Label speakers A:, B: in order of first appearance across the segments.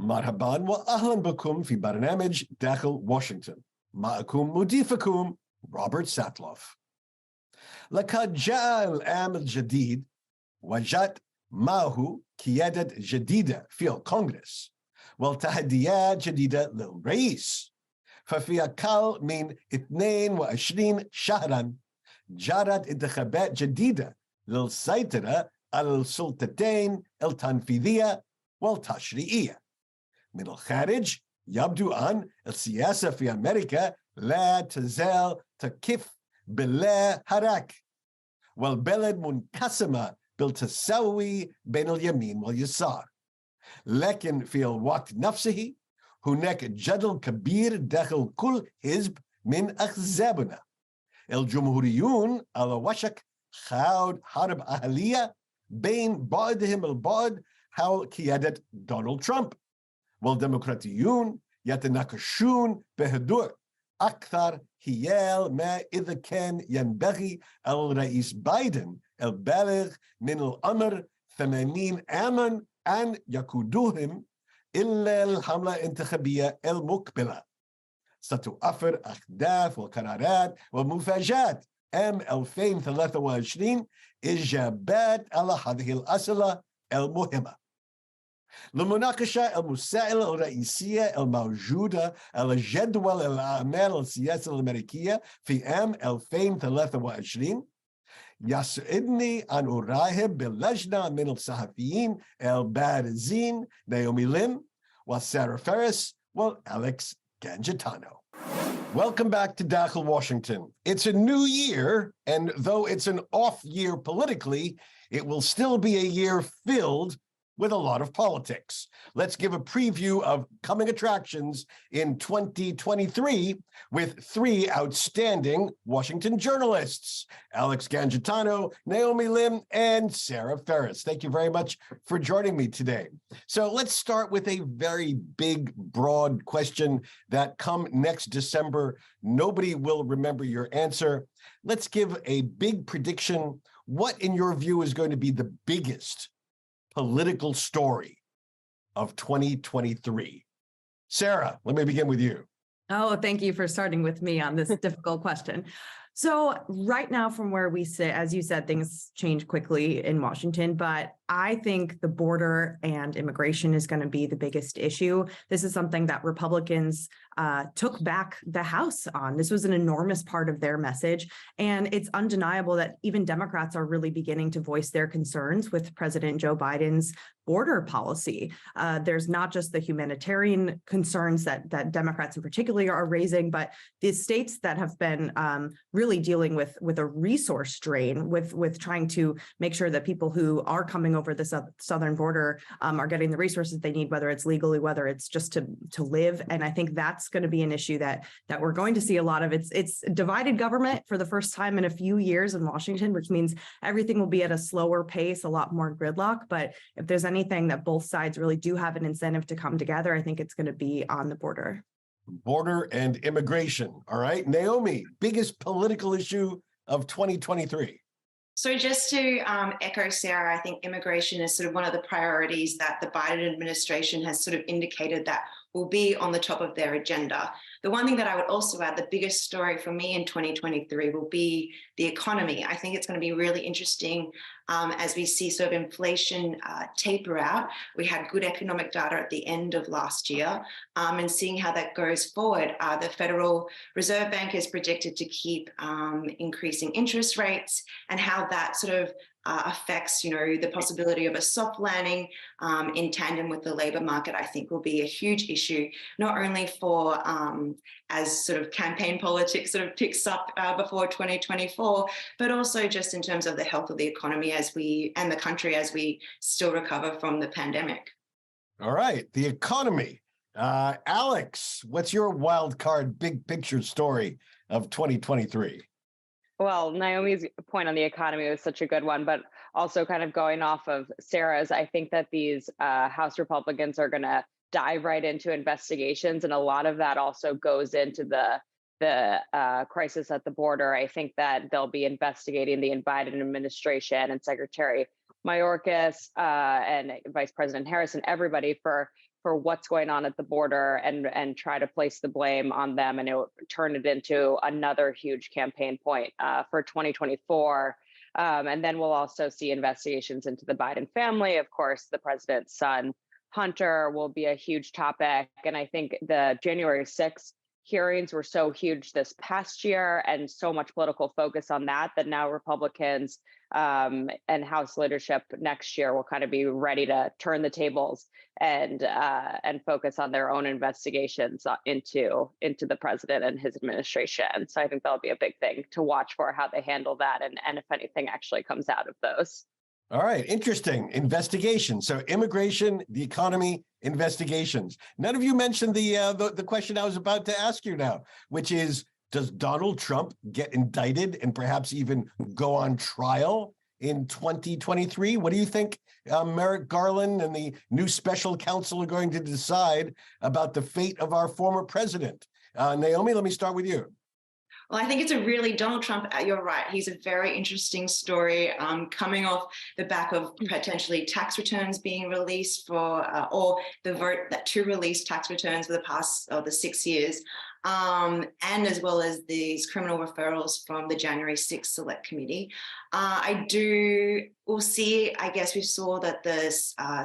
A: مرحبا وأهلا بكم في برنامج داخل واشنطن. معكم مضيفكم روبرت ساتلوف. لقد جاء العام الجديد وجاءت معه قيادة جديدة في الكونغرس والتحديات جديدة للرئيس. ففي أقل من 22 شهرا جرت انتخابات جديدة للسيطرة على السلطتين التنفيذية والتشريعية. من الخارج يبدو أن السياسة في أميركا لا تزال تكف بلا حراك، والبلد منقسمة بالتساوي بين اليمين واليسار. لكن في الوقت نفسه هناك جدل كبير داخل كل حزب من أحزابنا. الجمهوريون على وشك خوض حرب أهلية بين بعضهم البعض حول قيادة دونالد ترامب، والديمقراطيون يتناقشون بهدوء أكثر حيال ما إذا كان ينبغي الرئيس بايدن البالغ من العمر 80 عاما أن يقودهم إلا الحملة الانتخابية المقبلة. ستوفر أهداف وقرارات ومفاجآت عام 2023 إجابات على هذه الأسئلة المهمة. للمناقشة المسائل الرئيسية الموجودة على جدول الأعمال السياسية الأمريكية في عام 2023 يسعدني أن أرحب باللجنة من الصحفيين البارزين نايومي ليم وسارة فارس وأليكس Gangitano. Welcome back to Dakhel, Washington. It's a new year, and though it's an off year politically, it will still be a year filled with a lot of politics. Let's give a preview of coming attractions in 2023 with three outstanding Washington journalists, Alex Gangitano, Naomi Lim, and Sarah Ferris. Thank you very much for joining me today. So let's start with a very big, broad question that come next December, nobody will remember your answer. Let's give a big prediction. What, in your view, is going to be the biggest political story of 2023? Sarah, let me begin with you.
B: Oh, thank you for starting with me on this difficult question. So right now, from where we sit, as you said, things change quickly in Washington, but I think the border and immigration is going to be the biggest issue. This is something that Republicans took back the House on. This was an enormous part of their message. And it's undeniable that even Democrats are really beginning to voice their concerns with President Joe Biden's border policy. There's not just the humanitarian concerns that Democrats in particular are raising, but the states that have been really dealing with a resource drain, with trying to make sure that people who are coming over the southern border are getting the resources they need, whether it's legally, whether it's just to live. And I think that's going to be an issue that we're going to see a lot of. It's divided government for the first time in a few years in Washington, which means everything will be at a slower pace, a lot more gridlock. But if there's anything that both sides really do have an incentive to come together, I think it's going to be on the border.
A: Border and immigration. All right. Naomi, biggest political issue of 2023.
C: So just to echo Sarah, I think immigration is sort of one of the priorities that the Biden administration has sort of indicated that will be on the top of their agenda. The one thing that I would also add, the biggest story for me in 2023 will be the economy. I think it's going to be really interesting as we see sort of inflation taper out. We had good economic data at the end of last year, and seeing how that goes forward. The Federal Reserve Bank is projected to keep increasing interest rates, and how that sort of affects, the possibility of a soft landing in tandem with the labour market, I think will be a huge issue, not only for as sort of campaign politics sort of picks up before 2024, but also just in terms of the health of the economy and the country as we still recover from the pandemic.
A: All right, the economy. Alex, what's your wild card big picture story of 2023?
D: Well, Naomi's point on the economy was such a good one, but also kind of going off of Sarah's, I think that these House Republicans are going to dive right into investigations, and a lot of that also goes into the crisis at the border. I think that they'll be investigating the Biden administration and Secretary Mayorkas and Vice President Harris and everybody for for what's going on at the border and try to place the blame on them, and it will turn it into another huge campaign point for 2024. And then we'll also see investigations into the Biden family. Of course, the president's son, Hunter, will be a huge topic. And I think the January 6th hearings were so huge this past year and so much political focus on that now Republicans and House leadership next year will kind of be ready to turn the tables and focus on their own investigations into the president and his administration. So I think that'll be a big thing to watch for, how they handle that and if anything actually comes out of those.
A: All right, interesting. Investigation. So immigration, the economy, investigations. None of you mentioned the question I was about to ask you now, which is, does Donald Trump get indicted and perhaps even go on trial in 2023? What do you think Merrick Garland and the new special counsel are going to decide about the fate of our former president? Naomi, let me start with you.
C: Well, I think it's a really, Donald Trump, you're right. He's a very interesting story coming off the back of potentially tax returns being released for, or the vote that to release tax returns for the past, the 6 years. And as well as these criminal referrals from the January 6th Select Committee. We'll see, I guess we saw that the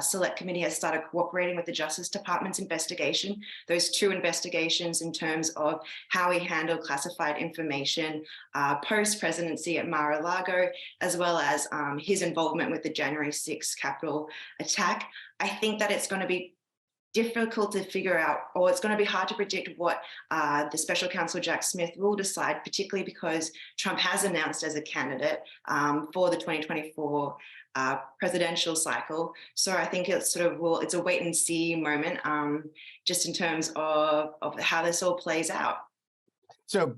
C: Select Committee has started cooperating with the Justice Department's investigation, those two investigations in terms of how he handled classified information post-presidency at Mar-a-Lago, as well as his involvement with the January 6th Capitol attack. I think that it's going to be difficult to figure out, or it's going to be hard to predict what the special counsel Jack Smith will decide, particularly because Trump has announced as a candidate for the 2024 presidential cycle. So I think it's it's a wait and see moment, just in terms of how this all plays out.
A: So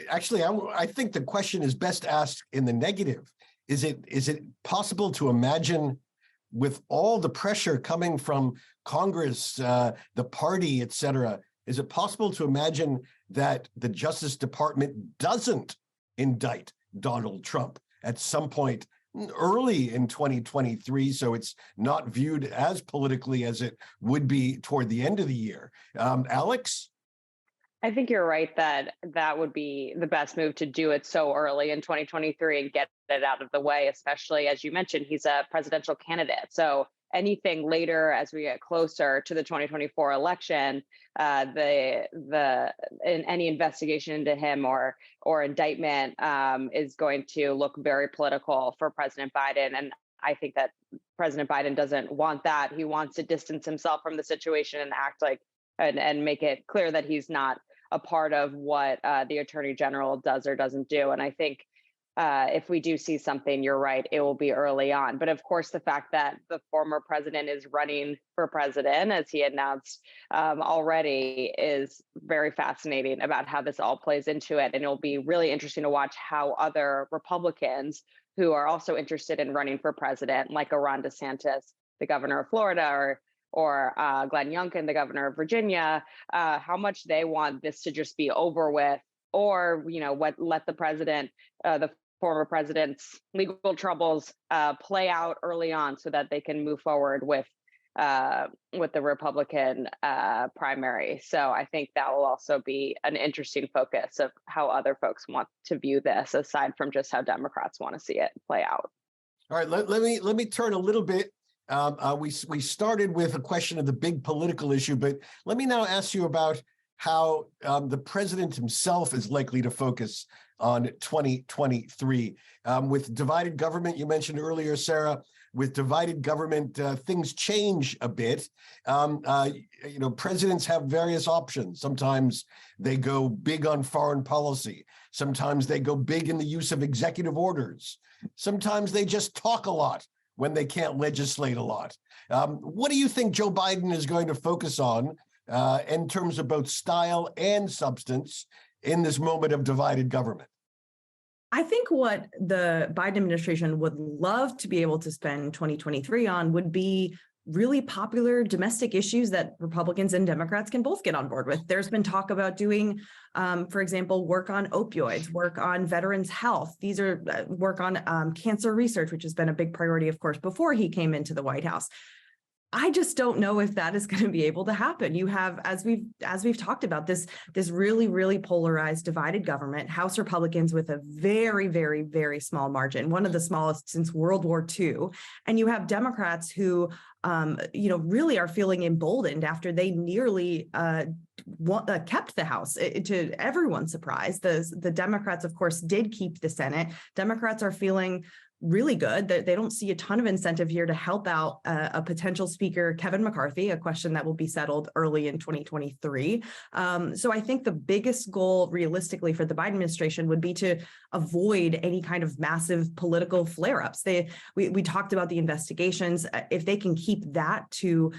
A: actually, I think the question is best asked in the negative. Is it possible to imagine, with all the pressure coming from Congress, the party, et cetera, is it possible to imagine that the Justice Department doesn't indict Donald Trump at some point early in 2023, so it's not viewed as politically as it would be toward the end of the year? Alex?
D: I think you're right that would be the best move, to do it so early in 2023 and get it out of the way, especially, as you mentioned, he's a presidential candidate. So anything later, as we get closer to the 2024 election, any investigation into him or indictment is going to look very political for President Biden. And I think that President Biden doesn't want that. He wants to distance himself from the situation and act like and make it clear that he's not a part of what the Attorney General does or doesn't do. And I think if we do see something, you're right, it will be early on. But of course, the fact that the former president is running for president, as he announced already, is very fascinating about how this all plays into it. And it'll be really interesting to watch how other Republicans who are also interested in running for president, like a Ron DeSantis, the governor of Florida, or Glenn Youngkin, the governor of Virginia, how much they want this to just be over with, or let the president, the former president's legal troubles play out early on, so that they can move forward with the Republican primary. So I think that will also be an interesting focus of how other folks want to view this, aside from just how Democrats want to see it play out.
A: All right, let me turn a little bit. We started with a question of the big political issue, but let me now ask you about how the president himself is likely to focus on 2023. With divided government, you mentioned earlier, Sarah, with divided government, things change a bit. Presidents have various options. Sometimes they go big on foreign policy. Sometimes they go big in the use of executive orders. Sometimes they just talk a lot when they can't legislate a lot. What do you think Joe Biden is going to focus on in terms of both style and substance in this moment of divided government?
B: I think what the Biden administration would love to be able to spend 2023 on would be really popular domestic issues that Republicans and Democrats can both get on board with. There's been talk about doing, for example, work on opioids, work on veterans' health. These are work on cancer research, which has been a big priority, of course, before he came into the White House. I just don't know if that is going to be able to happen. You have, as we've talked about, this really, really polarized, divided government, House Republicans with a very, very, very small margin, one of the smallest since World War II. And you have Democrats who, really are feeling emboldened after they nearly kept the House. To everyone's surprise, the Democrats, of course, did keep the Senate. Democrats are feeling really good. They don't see a ton of incentive here to help out a potential speaker, Kevin McCarthy, a question that will be settled early in 2023. So I think the biggest goal realistically for the Biden administration would be to avoid any kind of massive political flare-ups. We talked about the investigations. If they can keep that to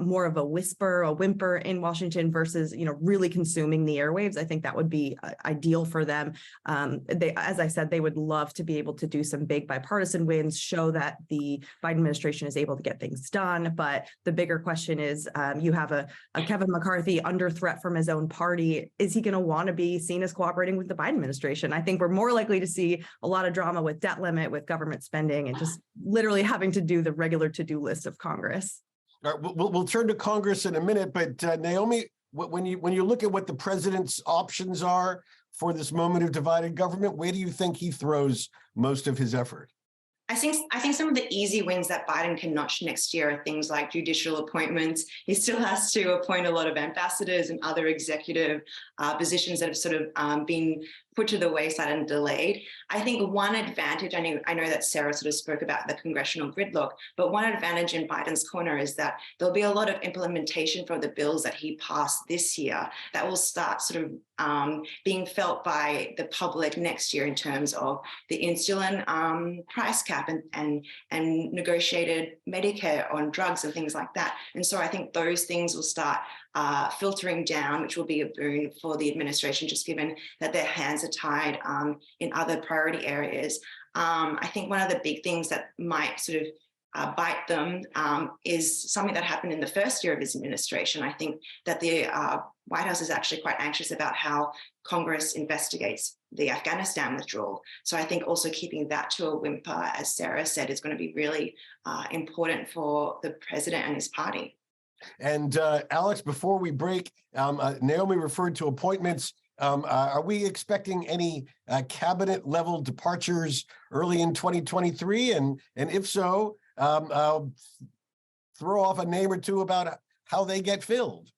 B: more of a whimper in Washington versus, really consuming the airwaves, I think that would be ideal for them. As I said, they would love to be able to do some big bipartisan wins, show that the Biden administration is able to get things done. But the bigger question is, you have a Kevin McCarthy under threat from his own party. Is he going to want to be seen as cooperating with the Biden administration? I think we're more likely to see a lot of drama with debt limit, with government spending, and just literally having to do the regular to-do list of Congress.
A: All right, we'll turn to Congress in a minute, but Naomi, when you look at what the president's options are for this moment of divided government, where do you think he throws most of his effort?
C: I think some of the easy wins that Biden can notch next year are things like judicial appointments. He still has to appoint a lot of ambassadors and other executive positions that have sort of been put to the wayside and delayed. I think one advantage, I know that Sarah sort of spoke about the congressional gridlock, but one advantage in Biden's corner is that there'll be a lot of implementation for the bills that he passed this year that will start sort of being felt by the public next year in terms of the insulin price cap and negotiated Medicare on drugs and things like that. And so I think those things will start filtering down, which will be a boon for the administration, just given that their hands are tied in other priority areas. I think one of the big things that might sort of bite them is something that happened in the first year of his administration. I think that the White House is actually quite anxious about how Congress investigates the Afghanistan withdrawal. So I think also keeping that to a whimper, as Sarah said, is going to be really important for the president and his party.
A: And Alex, before we break, Naomi referred to appointments. Are we expecting any cabinet level departures early in 2023? And if so, throw off a name or two about how they get filled.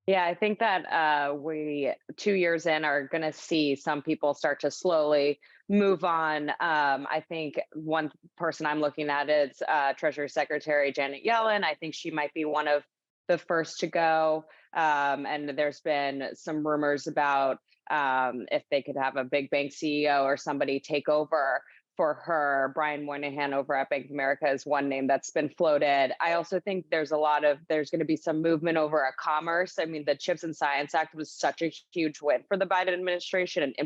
D: Yeah, I think that we 2 years in are going to see some people start to slowly move on. I think one person I'm looking at is Treasury Secretary Janet Yellen. I think she might be one of the first to go. And there's been some rumors about if they could have a big bank CEO or somebody take over for her. Brian Moynihan over at Bank of America is one name that's been floated. I also think there's going to be some movement over at commerce. I mean, the Chips and Science Act was such a huge win for the Biden administration, and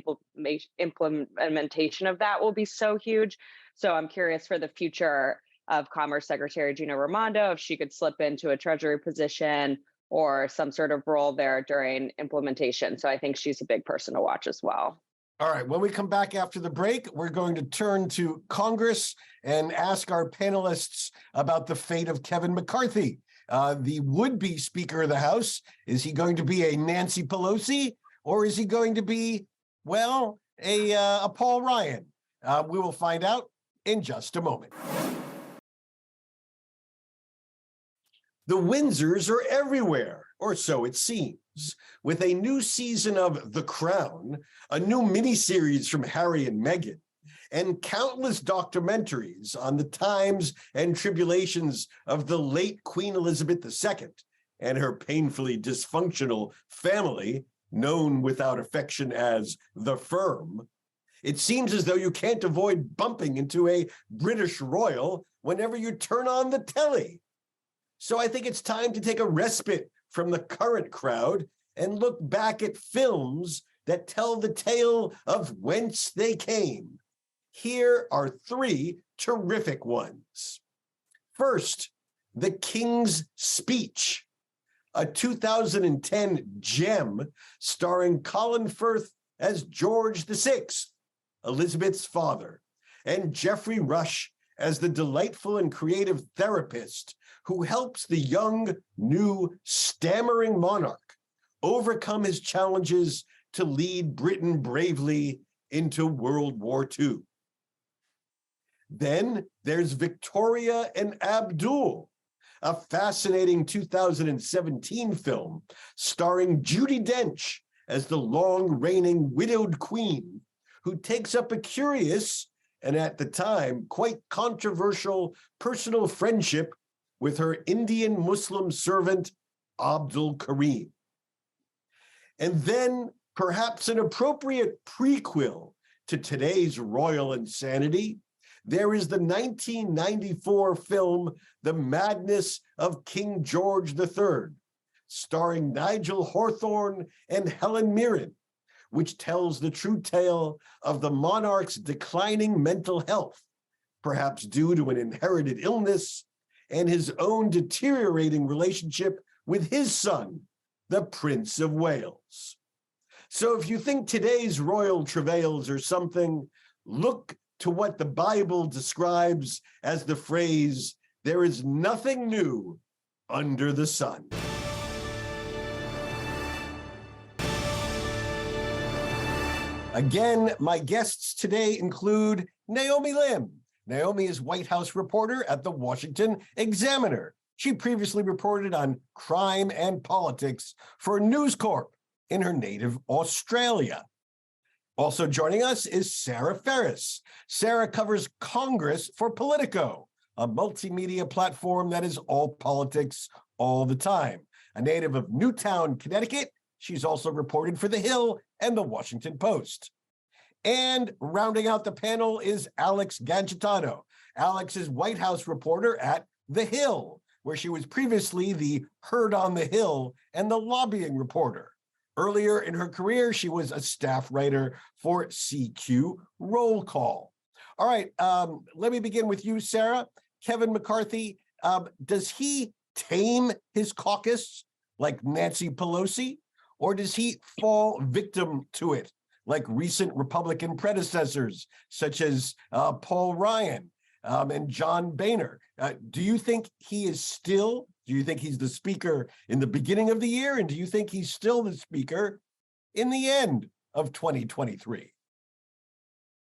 D: implementation of that will be so huge. So I'm curious for the future of Commerce Secretary Gina Raimondo, if she could slip into a Treasury position or some sort of role there during implementation. So I think she's a big person to watch as well.
A: All right, when we come back after the break, we're going to turn to Congress and ask our panelists about the fate of Kevin McCarthy, the would-be Speaker of the House. Is he going to be a Nancy Pelosi, or is he going to be, well, a Paul Ryan? We will find out in just a moment. The Windsors are everywhere, or so it seems. With a new season of The Crown, a new miniseries from Harry and Meghan, and countless documentaries on the times and tribulations of the late Queen Elizabeth II and her painfully dysfunctional family, known without affection as the Firm, it seems as though you can't avoid bumping into a British royal whenever you turn on the telly. So I think it's time to take a respite from the current crowd and look back at films that tell the tale of whence they came. Here are 3 terrific ones. First, The King's Speech, a 2010 gem starring Colin Firth as George VI, Elizabeth's father, and Geoffrey Rush as the delightful and creative therapist who helps the young, new, stammering monarch overcome his challenges to lead Britain bravely into World War II. Then there's Victoria and Abdul, a fascinating 2017 film starring Judi Dench as the long-reigning widowed queen who takes up a curious and at the time quite controversial personal friendship with her Indian Muslim servant, Abdul Karim. And then perhaps an appropriate prequel to today's royal insanity, there is the 1994 film, The Madness of King George III, starring Nigel Hawthorne and Helen Mirren, which tells the true tale of the monarch's declining mental health, perhaps due to an inherited illness, and his own deteriorating relationship with his son, the Prince of Wales. So if you think today's royal travails are something, look to what the Bible describes as the phrase, "There is nothing new under the sun." Again, my guests today include Naomi Lim. Naomi is White House reporter at the Washington Examiner. She previously reported on crime and politics for News Corp in her native Australia. Also joining us is Sarah Ferris. Sarah covers Congress for Politico, a multimedia platform that is all politics all the time. A native of Newtown, Connecticut, she's also reported for The Hill and The Washington Post. And rounding out the panel is Alex Gangitano. Alex is White House reporter at The Hill, where she was previously the Herd on the Hill and the lobbying reporter. Earlier in her career, she was a staff writer for CQ Roll Call. All right, let me begin with you, Sarah. Kevin McCarthy, does he tame his caucus like Nancy Pelosi, or does he fall victim to it like recent Republican predecessors, such as Paul Ryan and John Boehner? Do you think he's the speaker in the beginning of the year? And do you think he's still the speaker in the end of 2023?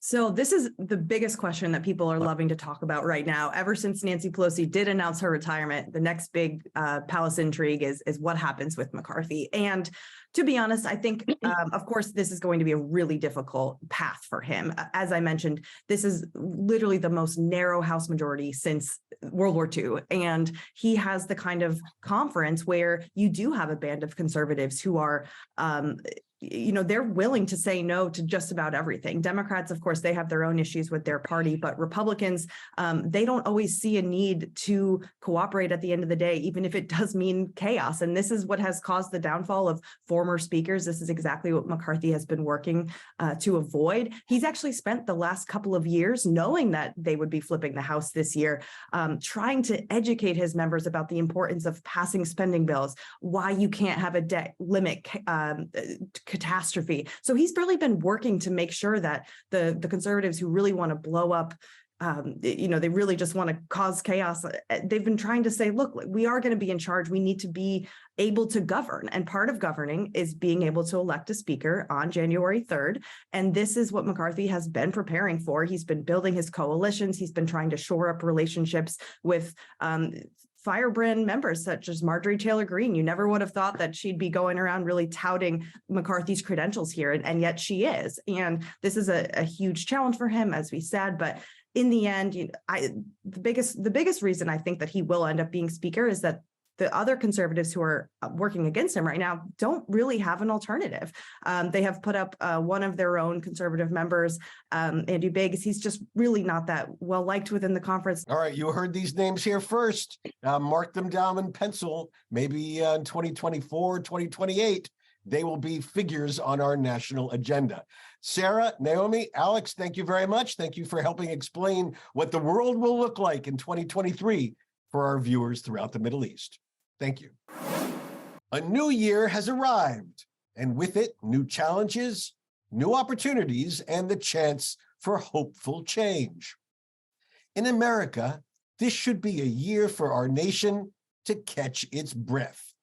B: So this is the biggest question that people are loving to talk about right now. Ever since Nancy Pelosi did announce her retirement, the next big palace intrigue is what happens with McCarthy. And to be honest, I think, of course, this is going to be a really difficult path for him. As I mentioned, this is literally the most narrow House majority since World War II. And he has the kind of conference where you do have a band of conservatives who are they're willing to say no to just about everything. Democrats, of course, they have their own issues with their party, but Republicans, they don't always see a need to cooperate at the end of the day, even if it does mean chaos. And this is what has caused the downfall of former speakers. This is exactly what McCarthy has been working to avoid. He's actually spent the last couple of years knowing that they would be flipping the House this year, trying to educate his members about the importance of passing spending bills, why you can't have a debt limit catastrophe. So he's really been working to make sure that the conservatives who really want to blow up, they really just want to cause chaos. They've been trying to say, look, we are going to be in charge. We need to be able to govern. And part of governing is being able to elect a speaker on January 3rd. And this is what McCarthy has been preparing for. He's been building his coalitions. He's been trying to shore up relationships with firebrand members such as Marjorie Taylor Greene. You never would have thought that she'd be going around really touting McCarthy's credentials here, and yet she is. And this is a huge challenge for him, as we said. But in the end, the biggest reason I think that he will end up being speaker is that the other conservatives who are working against him right now don't really have an alternative. They have put up one of their own conservative members, Andy Biggs. He's just really not that well liked within the conference.
A: All right, you heard these names here first. Mark them down in pencil. Maybe in 2024, 2028, they will be figures on our national agenda. Sarah, Naomi, Alex, thank you very much. Thank you for helping explain what the world will look like in 2023 for our viewers throughout the Middle East. Thank you. A new year has arrived, and with it, new challenges, new opportunities, and the chance for hopeful change. In America, this should be a year for our nation to catch its breath.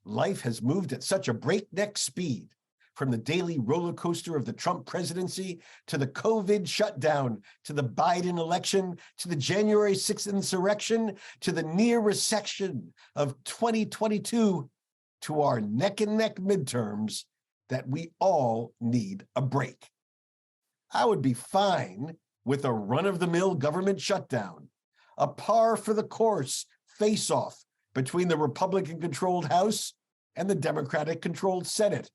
A: Life has moved at such a breakneck speed, from the daily roller coaster of the Trump presidency to the COVID shutdown, to the Biden election, to the January 6th insurrection, to the near recession of 2022, to our neck and neck midterms, that we all need a break. I would be fine with a run-of-the-mill government shutdown, a par for the course face-off between the Republican-controlled House and the Democratic-controlled Senate,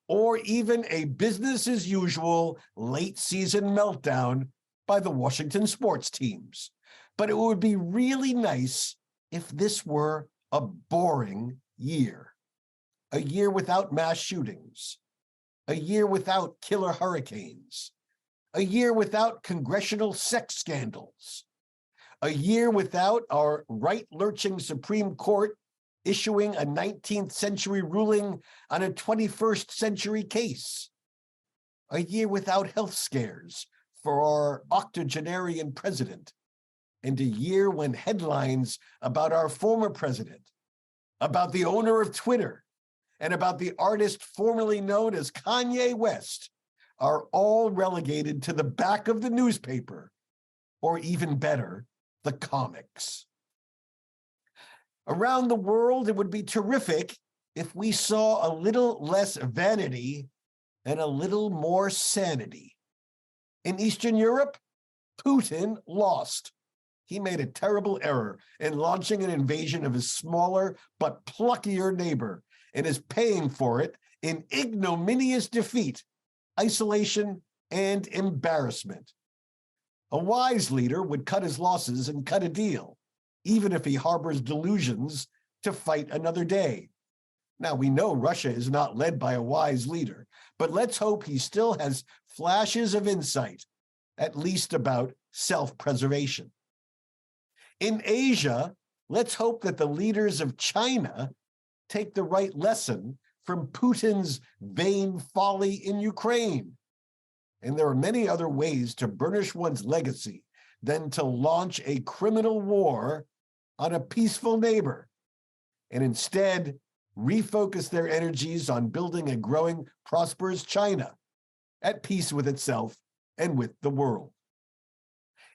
A: or even a business-as-usual late-season meltdown by the Washington sports teams. But it would be really nice if this were a boring year. A year without mass shootings. A year without killer hurricanes. A year without congressional sex scandals. A year without our right-lurching Supreme Court issuing a 19th century ruling on a 21st century case. A year without health scares for our octogenarian president. And a year when headlines about our former president, about the owner of Twitter, and about the artist formerly known as Kanye West are all relegated to the back of the newspaper, or even better, the comics. Around the world, it would be terrific if we saw a little less vanity and a little more sanity. In Eastern Europe, Putin lost. He made a terrible error in launching an invasion of his smaller but pluckier neighbor and is paying for it in ignominious defeat, isolation, and embarrassment. A wise leader would cut his losses and cut a deal, even if he harbors delusions to fight another day. Now, we know Russia is not led by a wise leader, but let's hope he still has flashes of insight, at least about self-preservation. In Asia, let's hope that the leaders of China take the right lesson from Putin's vain folly in Ukraine. And there are many other ways to burnish one's legacy than to launch a criminal war on a peaceful neighbor, and instead refocus their energies on building a growing, prosperous China at peace with itself and with the world.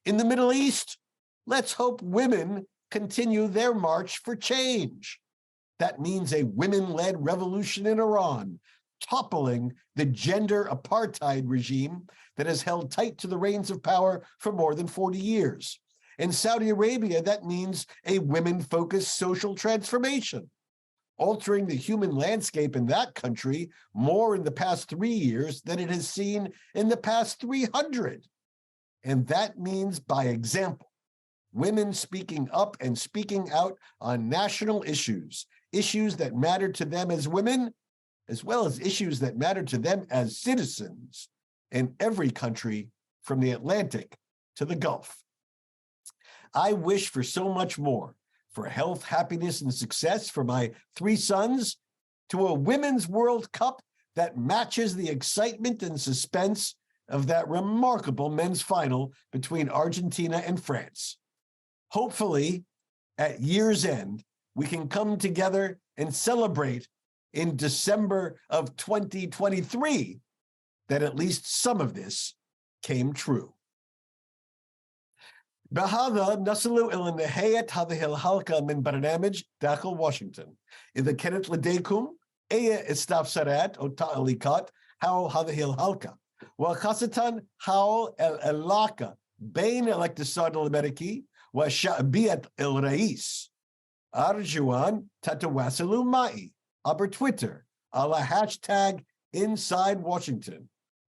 A: In the Middle East, let's hope women continue their march for change. That means a women-led revolution in Iran, toppling the gender apartheid regime that has held tight to the reins of power for more than 40 years. In Saudi Arabia, that means a women-focused social transformation, altering the human landscape in that country more in the past 3 years than it has seen in the past 300. And that means, by example, women speaking up and speaking out on national issues, issues that matter to them as women, as well as issues that matter to them as citizens in every country from the Atlantic to the Gulf. I wish for so much more, for health, happiness, and success for my 3 sons, to a Women's World Cup that matches the excitement and suspense of that remarkable men's final between Argentina and France. Hopefully, at year's end, we can come together and celebrate in December of 2023 that at least some of this came true. بهذا نصل إلى نهاية هذه الحلقة من برنامج داخل واشنطن. إذا كانت لديكم أي استفسارات أو تعليقات حول هذه الحلقة، وخاصة حول العلاقة بين الاقتصاد الأمريكي وشعبية الرئيس، أرجو أن تتواصلوا معي عبر تويتر على هاشتاغ Inside Washington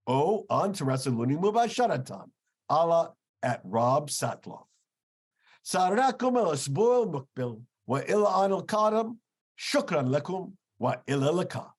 A: أو أن تراسلوني مباشرة على @RobSatloff. سأراكم الأسبوع المقبل وإلى الآن القادم. شكرا لكم وإلى اللقاء.